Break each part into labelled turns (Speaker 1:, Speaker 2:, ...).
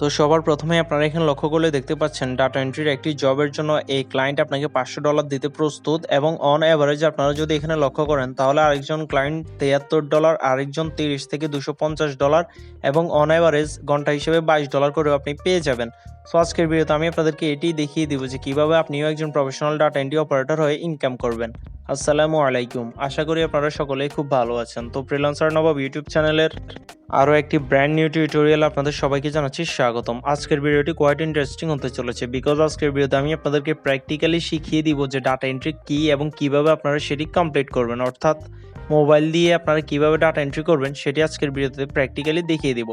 Speaker 1: তো সবার প্রথমে আপনারা এখানে লক্ষ্য করলে দেখতে পাচ্ছেন ডাটা এন্ট্রির একটি জবের জন্য এই ক্লায়েন্ট আপনাকে $500 দিতে প্রস্তুত এবং অন অ্যাভারেজ আপনারা যদি এখানে লক্ষ্য করেন তাহলে আরেকজন ক্লায়েন্ট $73, আরেকজন 30 থেকে $250 এবং অন অ্যাভারেজ ঘন্টা হিসেবে $22 করে আপনি পেয়ে যাবেন। সো আজকের ভিডিওতে আমি আপনাদেরকে এটাই দেখিয়ে দিব যে কিভাবে আপনিও একজন প্রফেশনাল ডাটা এন্ট্রি অপারেটর হয়ে ইনকাম করবেন। আসসালামু আলাইকুম, আশা করি আপনারা সকলেই খুব ভালো আছেন। তো ফ্রিল্যান্সার নবাব ইউটিউব চ্যানেলের আরও একটি ব্র্যান্ড নিউ টিউটোরিয়াল আপনাদের সবাইকে জানাচ্ছি স্বাগতম। আজকের ভিডিওটি কোয়াইট ইন্টারেস্টিং হতে চলেছে বিকজ আজকের ভিডিওতে আমি আপনাদেরকে প্র্যাকটিক্যালি শিখিয়ে দিব যে ডাটা এন্ট্রি কী এবং কিভাবে আপনারা সেটি কমপ্লিট করবেন, অর্থাৎ মোবাইল দিয়ে আপনারা কিভাবে ডাটা এন্ট্রি করবেন সেটি আজকের ভিডিওতে প্র্যাকটিক্যালি দেখিয়ে দিব।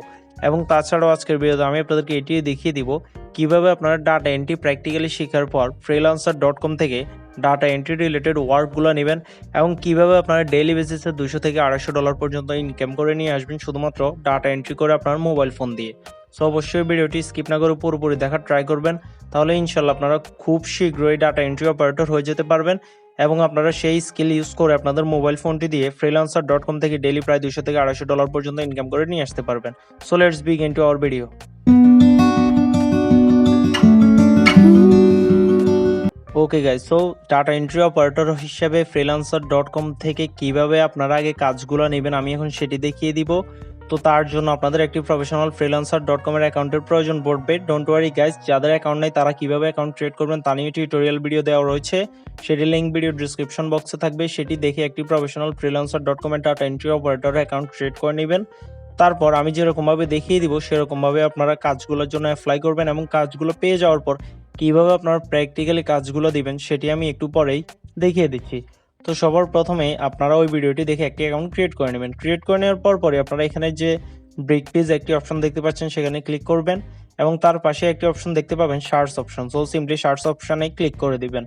Speaker 1: এবং তাছাড়াও আজকের ভিডিওতে আমি আপনাদেরকে এটিও দেখিয়ে দিব কিভাবে আপনারা ডাটা এন্ট্রি প্র্যাকটিক্যালি শেখার পর freelancer.com থেকে ডাটা এন্ট্রি রিলেটেড ওয়ার্কগুলো নেবেন এবং কিভাবে আপনারা ডেইলি বেসিসে $200 থেকে $250 পর্যন্ত ইনকাম করে নিয়ে আসবেন শুধুমাত্র ডাটা এন্ট্রি করে আপনার মোবাইল ফোন দিয়ে। সো অবশ্যই ভিডিওটি স্কিপ না করে পুরোপুরি দেখার ট্রাই করবেন, তাহলে ইনশাল্লাহ আপনারা খুব শীঘ্রই ডাটা এন্ট্রি অপারেটর হয়ে যেতে পারবেন এবং আপনারা সেই স্কিল ইউজ করে আপনাদের মোবাইল ফোনটি দিয়ে freelancer.com থেকে ডেইলি প্রায় $200 থেকে $250 পর্যন্ত ইনকাম করে নিয়ে আসতে পারবেন। So let's begin to our video. Okay guys, so data entry operator হিসেবে freelancer.com থেকে কিভাবে আপনারা আগে কাজগুলো নেবেন আমি এখন সেটি দেখিয়ে দিব। তো তার জন্য আপনাদের একটি প্রফেশনাল freelancer.com এর অ্যাকাউন্টের প্রয়োজন পড়বে। ডোন্ট ওয়ারি গাইজ, যাদের অ্যাকাউন্ট নেই তারা কিভাবে অ্যাকাউন্ট ক্রিয়েট করবেন তা নিয়ে টিউটোরিয়াল ভিডিও দেওয়া রয়েছে, সেটি লিঙ্ক ভিডিও ডিসক্রিপশন বক্সে থাকবে, সেটি দেখে একটি প্রফেশনাল freelancer.com এর data entry operator account create করে নেবেন। তারপর আমি যেরকমভাবে দেখিয়ে দিব সেরকমভাবে আপনারা কাজগুলোর জন্য অ্যাপ্লাই করবেন এবং কাজগুলো পেয়ে যাওয়ার পর কিভাবে আপনারা প্র্যাকটিক্যালি কাজগুলো দিবেন সেটি আমি একটু পরেই দেখিয়ে দিচ্ছি। তো সবার প্রথমে আপনারা ওই ভিডিওটি দেখে একটি অ্যাকাউন্ট ক্রিয়েট করে নেবেন। ক্রিয়েট করে নেওয়ার পরে আপনারা এখানে যে ব্রেক পেজ একটি অপশন দেখতে পাচ্ছেন সেখানে ক্লিক করবেন এবং তার পাশে একটি অপশন দেখতে পাবেন search option. So simply search অপশনে ক্লিক করে দিবেন।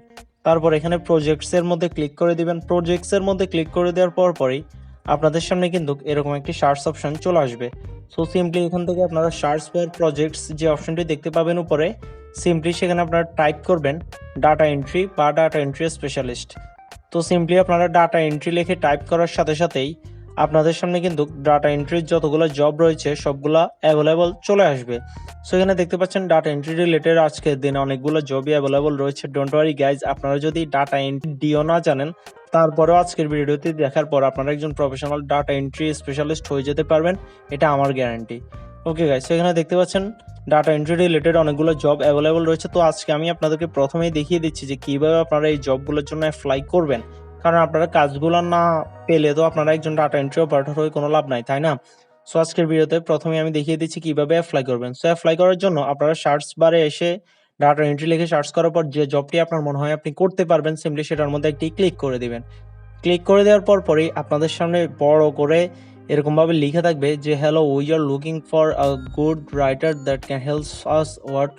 Speaker 1: তারপর এখানে প্রজেক্টসের মধ্যে ক্লিক করে দিবেন। প্রজেক্টসের মধ্যে ক্লিক করে দেওয়ার পরেই আপনাদের সামনে কিন্তু এরকম একটি সার্চ অপশন চলে আসবে। সো সিম্পলি এখান থেকে আপনারা সার্চ ফর প্রজেক্টস যে অপশনটি দেখতে পাবেন উপরে, সিম্পলি সেখানে আপনারা টাইপ করবেন ডাটা এন্ট্রি বা ডাটা এন্ট্রি স্পেশালিস্ট। তো সিম্পলি আপনারা ডাটা এন্ট্রি লিখে টাইপ করার সাথে সাথেই আপনাদের সামনে কিন্তু ডাটা এন্ট্রির যতগুলো জব রয়েছে সবগুলা অ্যাভেলেবল চলে আসবে। সো এখানে দেখতে পাচ্ছেন ডাটা এন্ট্রি রিলেটেড আজকের দিনে অনেকগুলো জবই অ্যাভেলেবল রয়েছে। ডোন্ট ওয়ারি গাইজ, আপনারা যদি ডাটা এন্ট্রি ডিও না জানেন তারপরেও আজকের ভিডিওটি দেখার পর আপনারা একজন প্রফেশনাল ডাটা এন্ট্রি স্পেশালিস্ট হয়ে যেতে পারবেন, এটা আমার গ্যারান্টি। ওকে গাইজ, এখানে দেখতে পাচ্ছেন ডাটা এন্ট্রি রিলেটেড অনেকগুলো জব অ্যাভেলেবল রয়েছে। তো আজকে আমি আপনাদেরকে প্রথমেই দেখিয়ে দিচ্ছি যে কীভাবে আপনারা এই জবগুলোর জন্য অ্যাপ্লাই করবেন, কারণ আপনারা কাজগুলো না পেলে তো আপনারা একজন ডাটা এন্ট্রি অপারেটর হয়ে কোনো লাভ নাই, তাই না? সো আজকের ভিডিওতে প্রথমে আমি দেখিয়ে দিচ্ছি কীভাবে অ্যাপ্লাই করবেন। সো অ্যাপ্লাই করার জন্য আপনারা সার্চ বারে এসে ডাটা এন্ট্রি লিখে সার্চ করার পর যে জবটি আপনার মনে হয় আপনি করতে পারবেন সিম্পলি সেটার মধ্যে একটি ক্লিক করে দিবেন। ক্লিক করে দেওয়ার পরেই আপনাদের সামনে বড় করে এরকমভাবে লিখে থাকবে যে hello, we are looking for a good writer that can help us work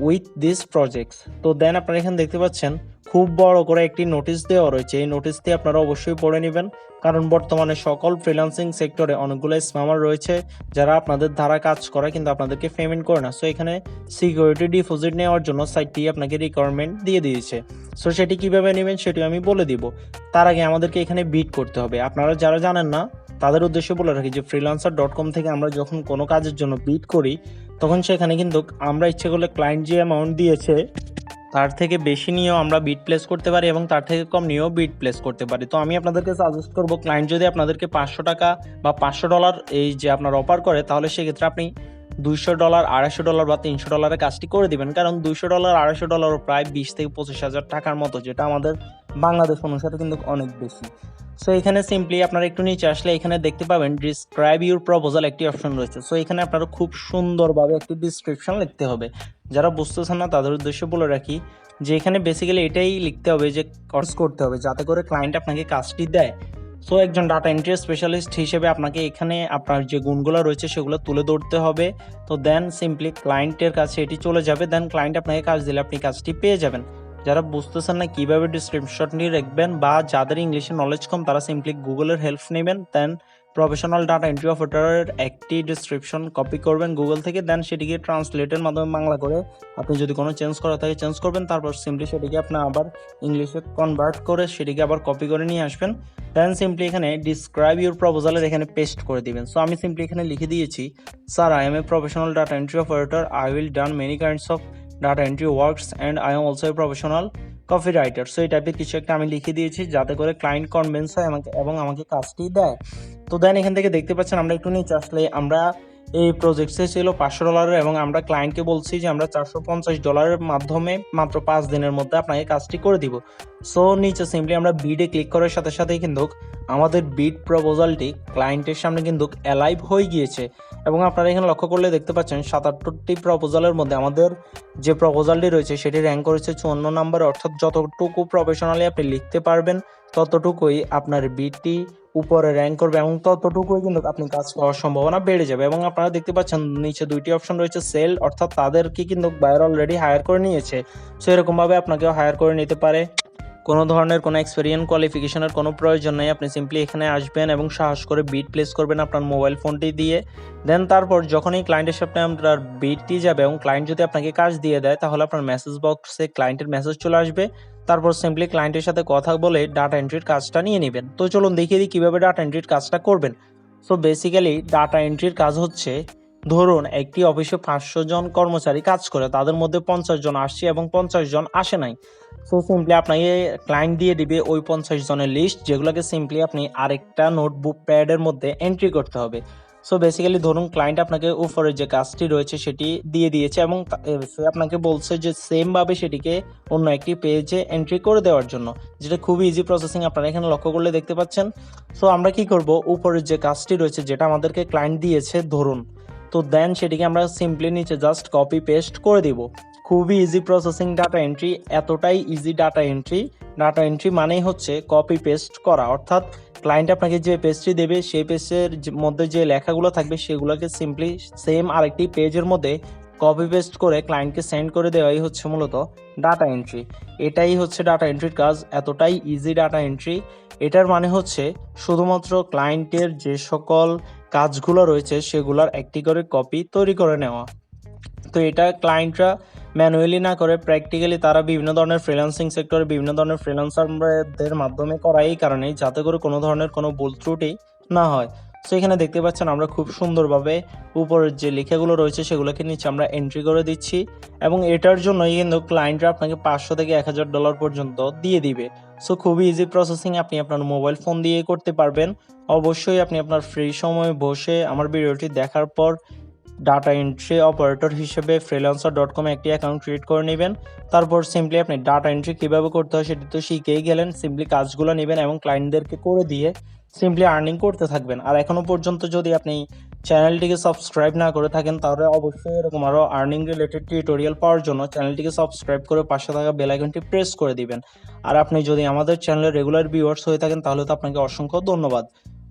Speaker 1: with this projects. তো দেন আপনারা এখানে দেখতে পাচ্ছেন খুব বড় করে একটি নোটিশ দেওয়া রয়েছে। এই নোটিশটি আপনারা অবশ্যই পড়ে নেবেন, কারণ বর্তমানে সকল ফ্রিল্যান্সিং সেক্টরে অনেকগুলো স্প্যামার রয়েছে যারা আপনাদের দ্বারা কাজ করে কিন্তু আপনাদেরকে পেমেন্ট করে না। সো এখানে সিকিউরিটি ডিপোজিট নেওয়ার জন্য সাইটটি আপনাকে রিকোয়ারমেন্ট দিয়ে দিয়েছে। সো সেটি কিভাবে নেবেন সেটি আমি বলে দিব। তার আগে আমাদেরকে এখানে বিড করতে হবে। আপনারা যারা জানেন না তাদের উদ্দেশ্যে বলে রাখি যে freelancer.com থেকে আমরা যখন কোনো কাজের জন্য বিড করি তখন সেখানে কিন্তু আমরা ইচ্ছে করলে ক্লায়েন্ট যে অ্যামাউন্ট দিয়েছে তার থেকে বেশি নিয়েও আমরা বিড প্লেস করতে পারি এবং তার থেকে কম নিয়েও বিড প্লেস করতে পারি। তো আমি আপনাদেরকে সাজেস্ট করব, ক্লায়েন্ট যদি আপনাদেরকে $500 বা $500 এই যে আপনার অফার করে তাহলে সেক্ষেত্রে আপনি $200, $250 বা $300 কাজটি করে দিবেন, কারণ $200, $250 প্রায় 20 থেকে 25,000 টাকার মতো, যেটা আমাদের বাংলাদেশ অনুসারে কিন্তু অনেক বেশি। সো এখানে সিম্পলি আপনারা একটু নিচে আসলে এখানে দেখতে পাবেন ডিসক্রাইব ইউর প্রপোজাল একটি অপশন রয়েছে। সো এখানে আপনারা খুব সুন্দরভাবে একটি ডিসক্রিপশন লিখতে হবে। যারা বুঝতেছেন না তাদের উদ্দেশ্যে বলে রাখি যে এখানে বেসিক্যালি এটাই লিখতে হবে যে কর্স করতে হবে যাতে করে ক্লায়েন্ট আপনাকে কাজটি দেয়। সো একজন ডাটা এন্ট্রি স্পেশালিস্ট হিসেবে আপনাকে এখানে আপনার যে গুণগুলো রয়েছে সেগুলো তুলে ধরতে হবে। তো দেন সিম্পলি ক্লায়েন্টের কাছে এটি চলে যাবে, দেন ক্লায়েন্ট আপনাকে কাজ দিলে আপনি কাজটি পেয়ে যাবেন। যারা বুঝতেছেন না কীভাবে ডিসক্রিপশনটি রাখবেন বা যাদের ইংলিশে নলেজ কম তারা সিম্পলি গুগলের হেল্প নেবেন, দেন প্রফেশনাল ডাটা এন্ট্রি অপারেটরের একটি ডেসক্রিপশন কপি করবেন গুগল থেকে, দেন সেটিকে ট্রান্সলেটের মাধ্যমে বাংলা করে আপনি যদি কোনো চেঞ্জ করা থাকে চেঞ্জ করবেন, তারপর সিম্পলি সেটিকে আপনি আবার ইংলিশে কনভার্ট করে সেটিকে আবার কপি করে নিয়ে আসবেন, দেন সিম্পলি এখানে ডিসক্রাইব ইউর প্রপোজালের এখানে পেস্ট করে দিবেন। সো আমি সিম্পলি এখানে লিখে দিয়েছি, sir I M a professional data entry operator, I will done many kinds of data entry works and I am also a professional copy writer. So এই টাইপের কিছু একটা আমি লিখে দিয়েছি যাতে করে ক্লায়েন্ট কনভিন্স হয় আমাকে এবং আমাকে কাজটি দেয়। তো দেন এখান থেকে দেখতে পাচ্ছেন আমরা একটু নিচে আসলে আমরা এই প্রজেক্টসে ছিল $500 এবং আমরা ক্লায়েন্টকে বলছি যে আমরা $450 মাধ্যমে মাত্র 5 দিনের মধ্যে আপনাকে কাজটি করে দিব। সো নিচে সিম্পলি আমরা বিডে ক্লিক করার সাথে সাথেই কিন্তু আমাদের বিড প্রপোজালটি ক্লায়েন্টের সামনে কিন্তু অ্যালাইভ হয়ে গিয়েছে এবং আপনারা এখানে লক্ষ্য করলে দেখতে পাচ্ছেন 77টি প্রপোজালের মধ্যে আমাদের যে প্রপোজালটি রয়েছে সেটি র্যাঙ্ক করেছে 54 নম্বরে, অর্থাৎ যতটুকু প্রফেশনালি আপনি লিখতে পারবেন ততটুকুই আপনার বিডটি উপরে র্যাঙ্ক করবে এবং ততটুকুই কিন্তু আপনি কাজ পাওয়ার সম্ভাবনা বেড়ে যাবে। এবং আপনারা দেখতে পাচ্ছেন নিচে দুইটি অপশন রয়েছে, সেল অর্থাৎ তাদেরকে কিন্তু বায়ার অলরেডি হায়ার করে নিয়েছে, সো এরকমভাবে আপনাকেও হায়ার করে নিতে পারে। কোনো ধরনের কোনো এক্সপেরিয়েন্স কোয়ালিফিকেশনের কোনো প্রয়োজন নেই, আপনি সিম্পলি এখানে আসবেন এবং সাহস করে বিড প্লেস করবেন আপনার মোবাইল ফোনটি দিয়ে, দেন তারপর যখনই ক্লায়েন্টের সামনে আপনার বিডটি যাবে এবং ক্লায়েন্ট যদি আপনাকে কাজ দিয়ে দেয় তাহলে আপনার মেসেজ বক্সে ক্লায়েন্টের মেসেজ চলে আসবে, তারপর সিম্পলি ক্লায়েন্টের সাথে কথা বলে ডাটা এন্ট্রির কাজটা নিয়ে নেবেন। তো চলুন দেখিয়ে দিই কীভাবে ডাটা এন্ট্রির কাজটা করবেন। সো বেসিক্যালি ডাটা এন্ট্রির কাজ হচ্ছে, ধরুন একটি অফিসে 500 জন কর্মচারী কাজ করে, তাদের মধ্যে 50 জন আসছে এবং 50 জন আসে নাই। সো সিম্পলি আপনাকে ক্লায়েন্ট দিয়ে দিবে ওই 50 জনের লিস্ট, যেগুলোকে সিম্পলি আপনি আরেকটা নোটবুক প্যাডের মধ্যে এন্ট্রি করতে হবে। সো বেসিক্যালি ধরুন ক্লায়েন্ট আপনাকে উপরে যে কাজটি রয়েছে সেটি দিয়ে দিয়েছে এবং সে আপনাকে বলছে যে সেমভাবে সেটিকে অন্য একটি পেজে এন্ট্রি করে দেওয়ার জন্য, যেটা খুবই ইজি প্রসেসিং আপনারা এখানে লক্ষ্য করলে দেখতে পাচ্ছেন। সো আমরা কি করব, উপরের যে কাজটি রয়েছে যেটা আমাদেরকে ক্লায়েন্ট দিয়েছে ধরুন, তো দেন সেটিকে আমরা সিম্পলি নিচে জাস্ট কপি পেস্ট করে দিব। খুবই ইজি প্রসেসিং ডাটা এন্ট্রি, এতটাই easy data entry. Data entry মানেই হচ্ছে কপি পেস্ট করা, অর্থাৎ ক্লায়েন্ট আপনাকে যে পেজটি দেবে সেই পেজের মধ্যে যে লেখাগুলো থাকবে সেগুলোকে সিম্পলি সেম আরেকটি পেজের মধ্যে কপি পেস্ট করে ক্লায়েন্টকে সেন্ড করে দেওয়াই হচ্ছে মূলত ডাটা এন্ট্রি। এটাই হচ্ছে ডাটা এন্ট্রির কাজ, এতটাই ইজি ডাটা এন্ট্রি। এটার মানে হচ্ছে শুধুমাত্র ক্লায়েন্টের যে সকল কাজগুলো রয়েছে সেগুলোর একটি করে কপি তৈরি করে নেওয়া। তো এটা ক্লায়েন্টরা ম্যানুয়ালি না করে প্র্যাকটিক্যালি তারা বিভিন্ন ধরনের ফ্রিল্যান্সিং সেক্টরে বিভিন্ন ধরনের ফ্রিল্যান্সারদের মাধ্যমে করা, এই কারণেই যাতে করে কোনো ধরনের কোনো ভুল ত্রুটি না হয়। সো এখানে দেখতে পাচ্ছেন আমরা খুব সুন্দরভাবে উপরের যে লেখাগুলো রয়েছে সেগুলোকে নিচে আমরা এন্ট্রি করে দিচ্ছি এবং এটার জন্যই কিন্তু ক্লায়েন্টরা আপনাকে $500 থেকে $1000 পর্যন্ত দিয়ে দিবে। সো খুবই ইজি প্রসেসিং, আপনি আপনার মোবাইল ফোন দিয়ে করতে পারবেন। অবশ্যই আপনি আপনার ফ্রি সময়ে বসে আমার ভিডিওটি দেখার পর ডাটা এন্ট্রি অপারেটর হিসেবে freelancer.com একটি অ্যাকাউন্ট ক্রিয়েট করে নেবেন। তারপর সিম্পলি আপনি ডাটা এন্ট্রি কীভাবে করতে হয় সেটি তো শিখেই গেলেন, সিম্পলি কাজগুলো নেবেন এবং ক্লায়েন্টদেরকে করে দিয়ে সিম্পলি আর্নিং করতে থাকবেন। আর এখনও পর্যন্ত যদি আপনি চ্যানেলটিকে সাবস্ক্রাইব না করে থাকেন তাহলে অবশ্যই এরকম আরও আর্নিং রিলেটেড টিউটোরিয়াল পাওয়ার জন্য চ্যানেলটিকে সাবস্ক্রাইব করে পাশে থাকা বেল আইকনটি প্রেস করে দিবেন। আর আপনি যদি আমাদের চ্যানেলের রেগুলার ভিউয়ার্স হয়ে থাকেন তাহলে তো আপনাকে অসংখ্য ধন্যবাদ।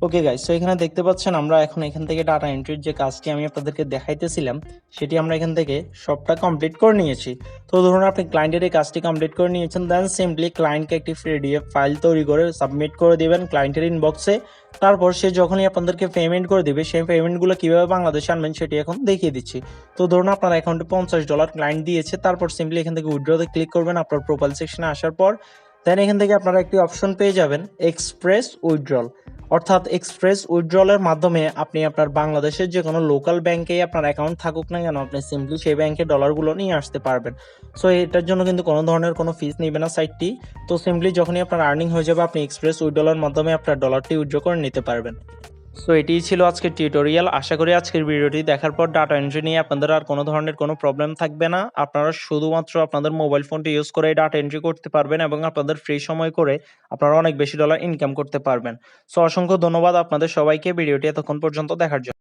Speaker 1: ওকে গাইস, সো এখানে দেখতে পাচ্ছেন আমরা এখন এখান থেকে ডাটা এন্ট্রির যে কাজটি আমি আপনাদেরকে দেখাইতেছিলাম সেটি আমরা এখান থেকে সবটা কমপ্লিট করে নিয়েছি। তো ধরুন আপনি ক্লায়েন্টের এই কাজটি কমপ্লিট করে নিয়েছেন, দেন সিম্পলি ক্লায়েন্টকে একটি পিডিএফ ফাইল তৈরি করে সাবমিট করে দিবেন ক্লায়েন্টের ইনবক্সে। তারপর সে যখনই আপনাদেরকে পেমেন্ট করে দিবে সেই পেমেন্টগুলো কীভাবে বাংলাদেশে আনবেন সেটি এখন দেখিয়ে দিচ্ছি। তো ধরুন আপনার অ্যাকাউন্টে $50 ক্লায়েন্ট দিয়েছে, তারপর সিম্পলি এখান থেকে উইথড্রতে ক্লিক করবেন আপনার প্রোফাইল সেকশনে আসার পর, দেন এখান থেকে আপনারা একটি অপশন পেয়ে যাবেন এক্সপ্রেস উইথড্রল, অর্থাৎ এক্সপ্রেস উইথড্রলের মাধ্যমে আপনি আপনার বাংলাদেশের যে কোনো লোকাল ব্যাংকেই আপনার অ্যাকাউন্ট থাকুক না কেন আপনি সিম্পলি সেই ব্যাংকে ডলারগুলো নিয়ে আসতে পারবেন। সো এটার জন্য কিন্তু কোনো ধরনের কোনো ফিস নেবে না সাইটটি। তো সিম্পলি যখনই আপনার আর্নিং হয়ে যাবে আপনি এক্সপ্রেস উইথড্রলের মাধ্যমে আপনার ডলারটি উইথড্র করে নিতে পারবেন। সো এটিই ছিল আজকের টিউটোরিয়াল। আশা করি আজকের ভিডিওটি দেখার পর ডাটা এন্ট্রি নিয়ে আপনাদের আর কোনো ধরনের কোনো প্রবলেম থাকবে না। আপনারা শুধুমাত্র আপনাদের মোবাইল ফোনটি ইউজ করে ডাটা এন্ট্রি করতে পারবেন এবং আপনাদের ফ্রি সময় করে আপনারা অনেক বেশি ডলার ইনকাম করতে পারবেন। সো অসংখ্য ধন্যবাদ আপনাদের সবাইকে ভিডিওটি এতক্ষণ পর্যন্ত দেখার জন্য।